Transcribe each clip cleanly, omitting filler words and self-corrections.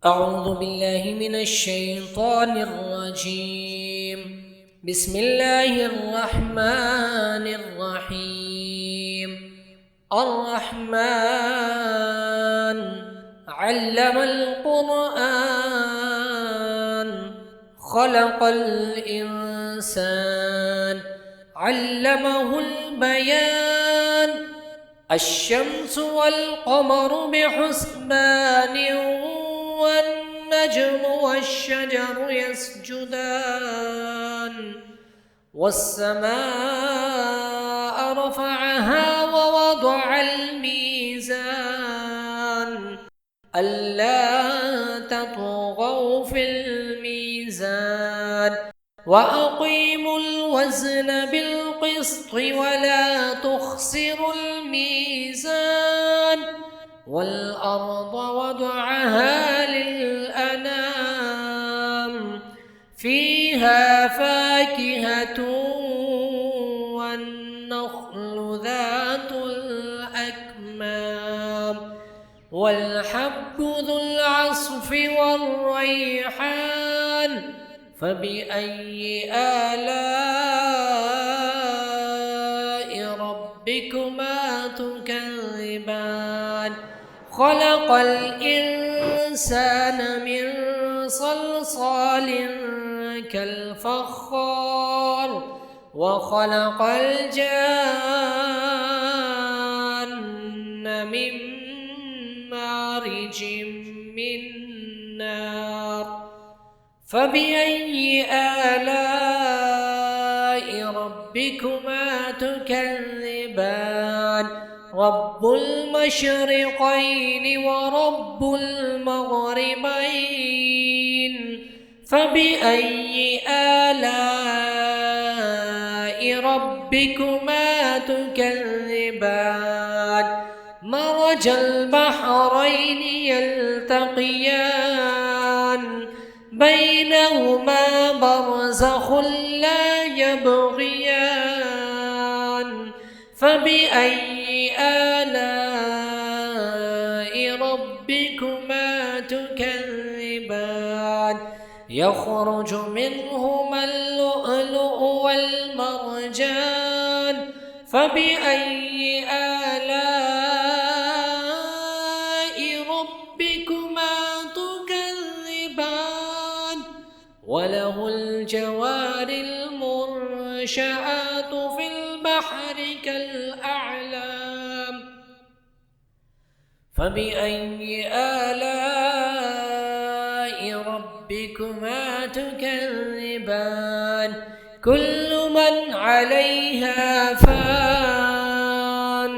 أعوذ بالله من الشيطان الرجيم. بسم الله الرحمن الرحيم. الرحمن علم القرآن خلق الإنسان علمه البيان. الشمس والقمر بحسبان والنجم والشجر يسجدان والسماء رفعها ووضع الميزان ألا تطغوا في الميزان وأقيموا الوزن بالقسط ولا تخسروا الميزان والأرض وضعها للأنام فيها فاكهة والنخل ذات الأكمام والحب ذو العصف والريحان فبأي آلاء ربكما تكذبان خلق الإنسان من صلصال كالفخار وخلق الجان من مارج من نار فبأي آلاء ربكما تكذبان رب المشرقين ورب المغربين فبأي آلاء ربكما تكذبان مرج البحرين يلتقيان بينهما برزخ لا يبغيان فبأي آلاء ربكما تكذبان يخرج منهما اللؤلؤ والمرجان فبأي آلاء ربكما تكذبان وله الجوار المنشآت في البحر كالأعلام فبأي آلاء ربكما تكذبان كل من عليها فان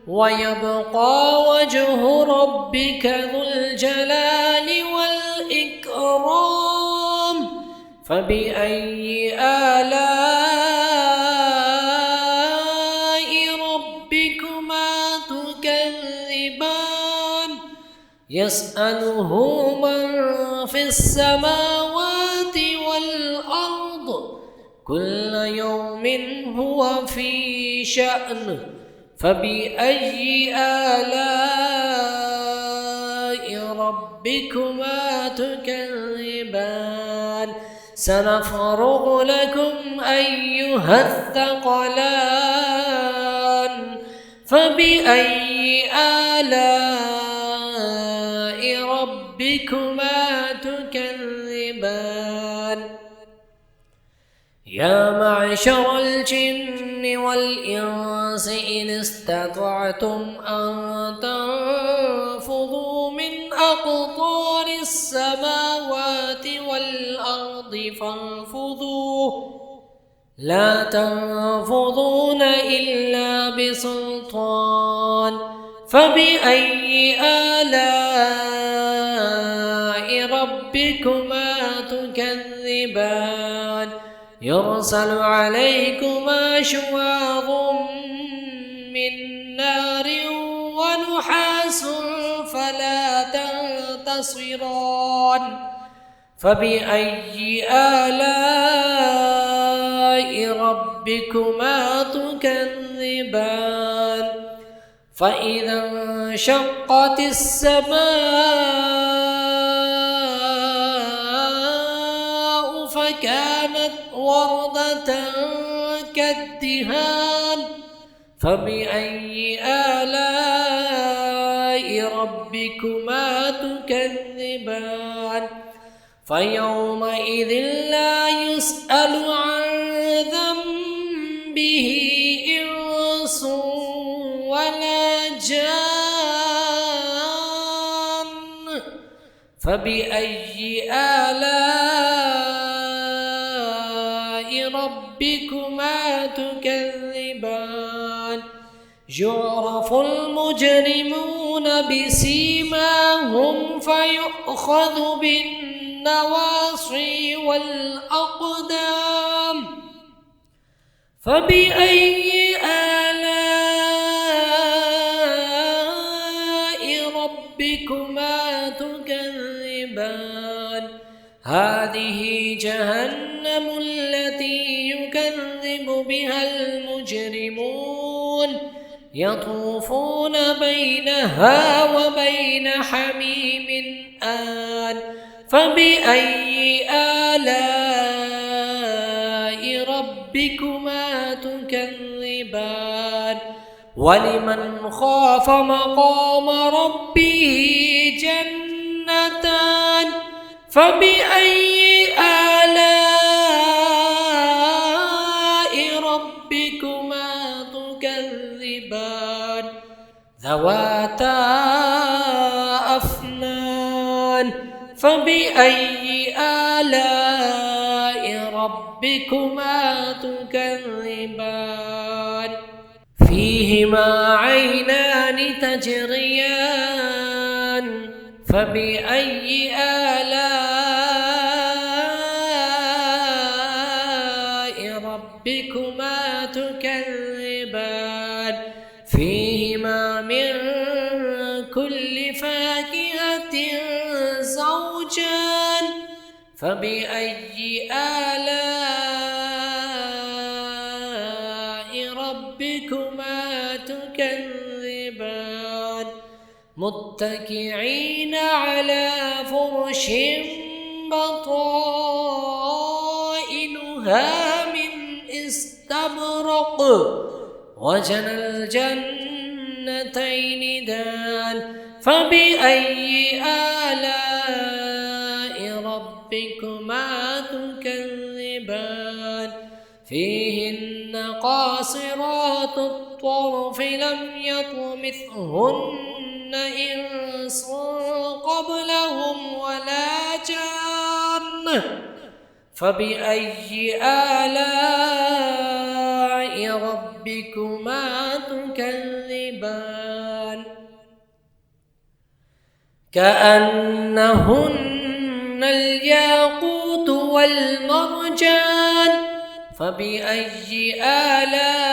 ويبقى وجه ربك ذو الجلال والإكرام فبأي آلاء ربكما تكذبان يسأله من في السماوات والأرض كل يوم هو في شأن فبأي آلاء ربكما تكذبان سنفرغ لكم أيها الثقلان فبأي آلاء ربكما تكذبان يا معشر الجن والإنس إن استطعتم أن تنفذوا من أقطار السماوات والأرض فانفذوا لا تنفذون إلا بسلطان فبأي آلاء ربكما تكذبان يرسل عليكما شواظ من نار ونحاس فلا تنتصران فبأي آلاء ربكما تكذبان فإذا انشقت السماء كانت وردة كالدهان فبأي آلاء ربكما تكذبان فيومئذ لا يسأل عن ذنبه إنس ولا جان فبأي آلاء ربكما تكذبان يعرف المجرمون بسيماهم فيؤخذ بالنواصي والأقدام فبأي آلاء ربكما تكذبان هذه جهنم التي يكذب بها المجرمون يطوفون بينها وبين حميم آن فبأي آلاء ربكما تكذبان ولمن خاف مقام ربه جنتان فبأي آلاء ربكما تكذبان ذواتا أفنان فبأي آلاء ربكما تكذبان فيهما عينان تجريان فبأي آلاء ربكما تكذبان فيهما من كل فاكهة زوجان فبأي آلاء ربكما تكذبان متكئين على فرش بطائنها من استبرق وجنى الجنتين دان فبأي آلاء ربكما تكذبان فيهن قاصرات الطرف لم يطمثهن إنس قبلهم ولا جان فبأي آلاء ربكما تكذبان كأنهن الياقوت والمرجان فبأي آلاء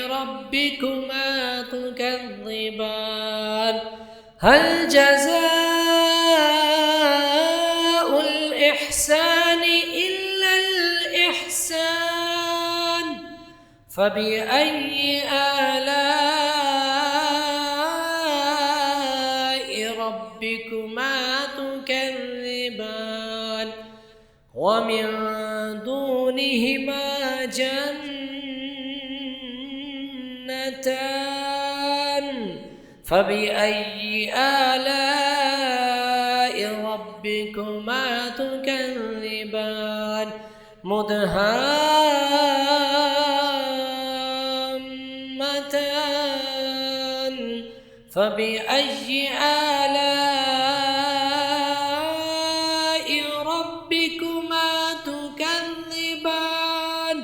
ربكما تكذبان هل جزاء الإحسان إلا الإحسان فبأي آلاء ربكما تكذبان ومن دونهما جنتان فبأي آلاء ربكما تكذبان مدهامتان فبأي آلاء ربكما تكذبان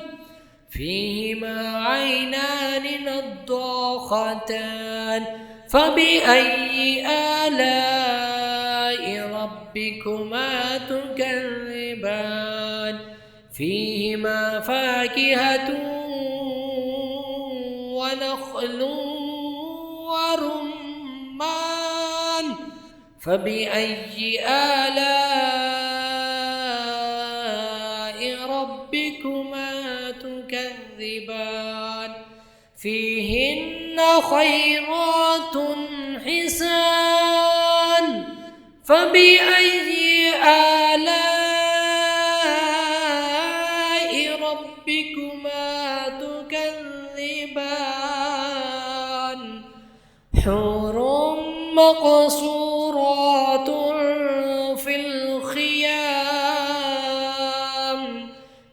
فيهما عينان نضاختان فبأي آلاء ربكما تكذبان فيهما فاكهة ونخل ورمان فبأي آلاء ربكما تكذبان فيهن خيرات حسان فبأي آلاء ربكما تكذبان حور مقصورات في الخيام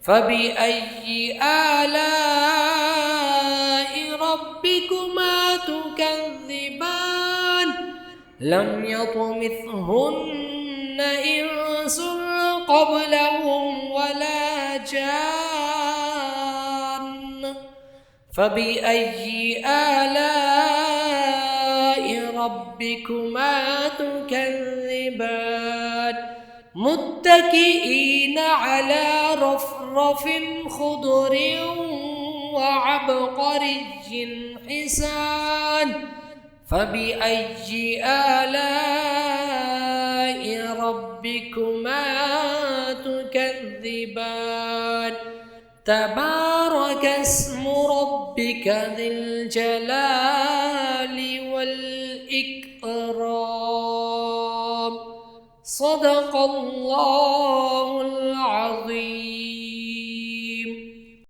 فبأي آلاء ربكما تكذبان لم يطمثهن إنس قبلهم ولا جان فبأي آلاء ربكما تكذبان متكئين على رفرف خضر وعبقري حسان فبأي آلاء ربكما تكذبان تبارك اسم ربك ذي الجلال والإكرام صدق الله العظيم.